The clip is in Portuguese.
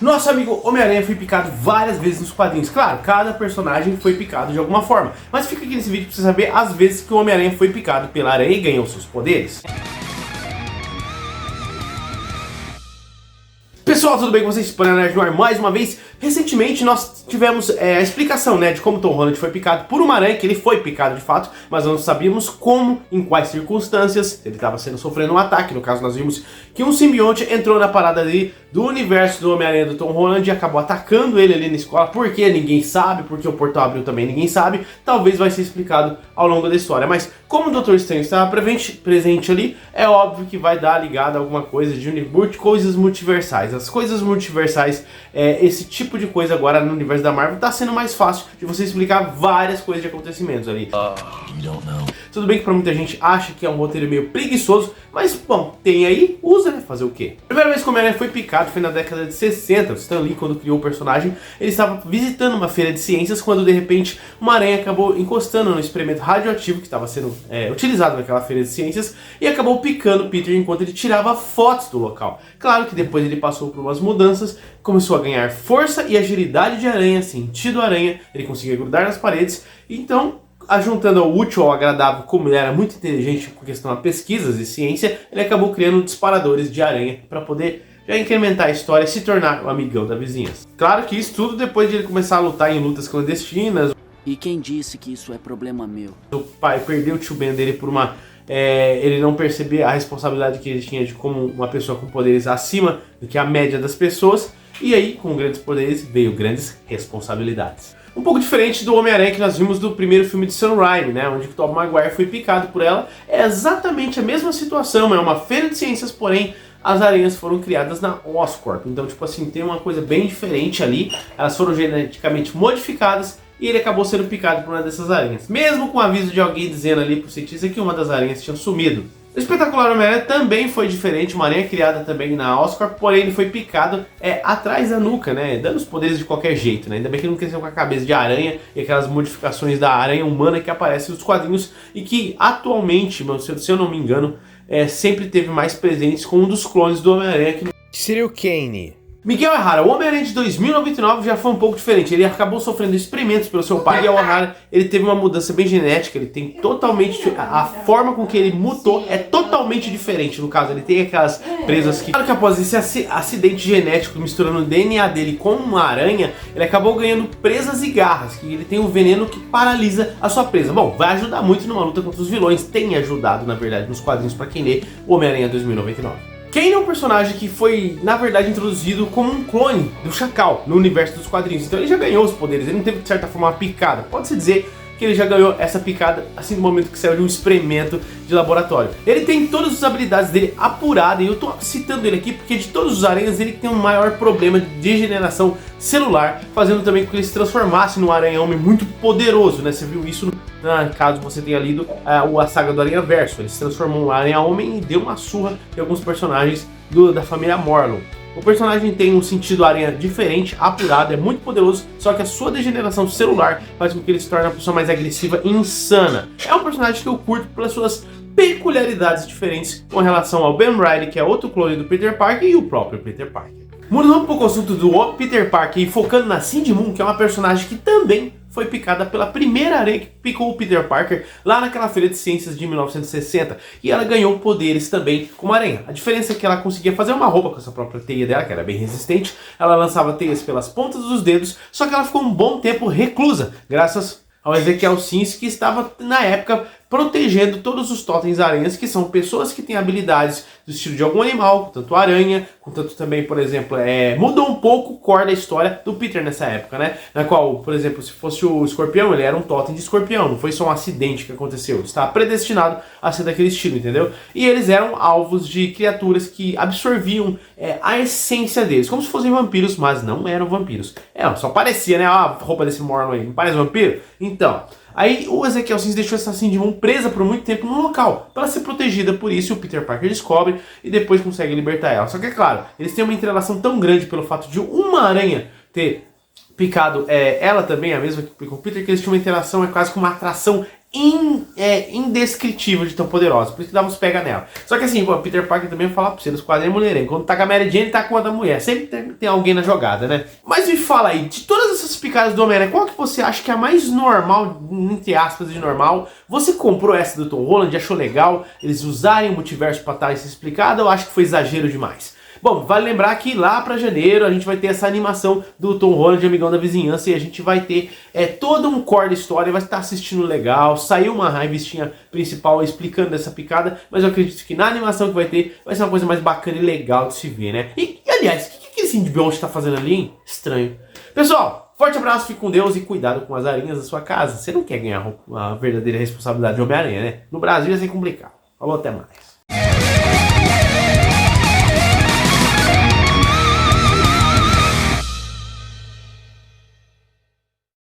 Nosso amigo Homem-Aranha foi picado várias vezes nos quadrinhos. Claro, cada personagem foi picado de alguma forma. Mas fica aqui nesse vídeo pra você saber as vezes que o Homem-Aranha foi picado pela aranha e ganhou seus poderes. Pessoal, tudo bem com vocês? Nerd no ar mais uma vez. Recentemente nós tivemos a explicação, de como Tom Holland foi picado por uma aranha, que ele foi picado de fato, mas não sabíamos como, em quais circunstâncias, ele estava sofrendo um ataque. No caso nós vimos que um simbionte entrou na parada ali do universo do Homem-Aranha do Tom Holland e acabou atacando ele ali na escola. Por que? Ninguém sabe, porque o portal abriu também, ninguém sabe. Talvez vai ser explicado ao longo da história, mas como o Doutor Estranho estava presente ali, é óbvio que vai dar ligado a alguma coisa de coisas multiversais. As coisas multiversais, esse tipo de coisa agora no universo da Marvel tá sendo mais fácil de você explicar várias coisas de acontecimentos ali. Tudo bem que pra muita gente acha que é um roteiro meio preguiçoso, mas bom, tem aí, usa, né? Fazer o quê? A primeira vez que o Homem-Aranha foi picado foi na década de 60. O Stan Lee, quando criou o personagem, ele estava visitando uma feira de ciências quando de repente uma aranha acabou encostando no experimento radioativo que estava sendo utilizado naquela feira de ciências e acabou picando Peter enquanto ele tirava fotos do local. Claro que depois ele passou por umas mudanças, começou a ganhar força e agilidade de aranha, sentido aranha, ele conseguia grudar nas paredes, então juntando ao útil ao agradável, como ele era muito inteligente com questão a pesquisas e ciência, ele acabou criando disparadores de aranha para poder já incrementar a história e se tornar o amigão da vizinhança. Claro que isso tudo depois de ele começar a lutar em lutas clandestinas. E quem disse que isso é problema meu? O pai perdeu o tio Ben dele por ele não perceber a responsabilidade que ele tinha de como uma pessoa com poderes acima do que a média das pessoas. E aí, com grandes poderes, veio grandes responsabilidades. Um pouco diferente do Homem-Aranha que nós vimos do primeiro filme de Sam Raimi, onde o Tobey Maguire foi picado por ela. É exatamente a mesma situação, é uma feira de ciências, porém as aranhas foram criadas na Oscorp. Então, tipo assim, tem uma coisa bem diferente ali. Elas foram geneticamente modificadas e ele acabou sendo picado por uma dessas aranhas. Mesmo com o aviso de alguém dizendo ali pro cientista que uma das aranhas tinha sumido. O Espetacular Homem-Aranha também foi diferente, uma aranha criada também na Oscorp, porém ele foi picado atrás da nuca, dando os poderes de qualquer jeito, Ainda bem que ele não cresceu com a cabeça de aranha e aquelas modificações da aranha humana que aparecem nos quadrinhos e que atualmente, se eu não me engano, sempre teve mais presentes com um dos clones do Homem-Aranha que seria o Kane. Miguel O'Hara, o Homem-Aranha de 2099 já foi um pouco diferente. Ele acabou sofrendo experimentos pelo seu pai e o O'Hara, ele teve uma mudança bem genética. Ele tem totalmente... A forma com que ele mutou é totalmente diferente. No caso, ele tem aquelas presas que... Claro que após esse acidente genético misturando o DNA dele com uma aranha, ele acabou ganhando presas e garras. Que ele tem um veneno que paralisa a sua presa. Bom, vai ajudar muito numa luta contra os vilões. Tem ajudado, na verdade, nos quadrinhos para quem lê o Homem-Aranha 2099. Kane é um personagem que foi, na verdade, introduzido como um clone do Chacal no universo dos quadrinhos. Então ele já ganhou os poderes, ele não teve, de certa forma, uma picada. Pode-se dizer que ele já ganhou essa picada assim no momento que saiu de um experimento de laboratório. Ele tem todas as habilidades dele apuradas, e eu tô citando ele aqui porque de todos os aranhas ele tem um maior problema de degeneração celular, fazendo também com que ele se transformasse num aranha-homem muito poderoso, Você viu isso caso você tenha lido a saga do Aranha-Verso. Ele se transformou num aranha-homem e deu uma surra em alguns personagens da família Morlun. O personagem tem um sentido aranha diferente, apurado, é muito poderoso, só que a sua degeneração celular faz com que ele se torne uma pessoa mais agressiva e insana. É um personagem que eu curto pelas suas peculiaridades diferentes com relação ao Ben Reilly, que é outro clone do Peter Parker, e o próprio Peter Parker. Mudando um pouco o assunto do Peter Parker e focando na Cindy Moon, que é uma personagem que também foi picada pela primeira aranha que picou o Peter Parker lá naquela feira de ciências de 1960, e ela ganhou poderes também como aranha. A diferença é que ela conseguia fazer uma roupa com essa própria teia dela, que era bem resistente. Ela lançava teias pelas pontas dos dedos, só que ela ficou um bom tempo reclusa, graças ao Ezequiel Sims, que estava na época protegendo todos os totens aranhas, que são pessoas que têm habilidades do estilo de algum animal, tanto aranha, tanto também, por exemplo, mudou um pouco o core da história do Peter nessa época, Na qual, por exemplo, se fosse o escorpião, ele era um totem de escorpião, não foi só um acidente que aconteceu, ele estava predestinado a ser daquele estilo, entendeu? E eles eram alvos de criaturas que absorviam a essência deles, como se fossem vampiros, mas não eram vampiros. Só parecia, a roupa desse Morlun aí, não parece vampiro? Então... Aí o Ezequiel Sims deixou essa Cindy Moon presa por muito tempo no local, para ser protegida por isso. O Peter Parker descobre e depois consegue libertar ela. Só que é claro, eles têm uma interrelação tão grande pelo fato de uma aranha ter picado ela também, a mesma que picou o Peter, que eles tinham uma interação, quase como uma atração indescritível de tão poderosa, por isso que dá uns pega nela. Só que assim, o Peter Parker também fala pra você, nos quadrinhos é mulherengo. Quando tá com a Mary Jane, tá com a da mulher. Sempre tem alguém na jogada, né? Mas me fala aí, de todas essas picadas do Homem-Aranha, qual que você acha que é a mais normal, entre aspas, de normal? Você comprou essa do Tom Holland, achou legal eles usarem o multiverso pra estar isso explicado, ou acha que foi exagero demais? Bom, vale lembrar que lá pra janeiro a gente vai ter essa animação do Tom Holland, Amigão da Vizinhança, e a gente vai ter todo um core da história, vai estar assistindo legal, saiu uma revistinha principal explicando essa picada, mas eu acredito que na animação que vai ter, vai ser uma coisa mais bacana e legal de se ver, né? E aliás, o que esse simbionte tá fazendo ali, hein? Estranho. Pessoal, forte abraço, fique com Deus e cuidado com as aranhas da sua casa. Você não quer ganhar a verdadeira responsabilidade de Homem-Aranha, né? No Brasil ia ser complicado. Falou, até mais.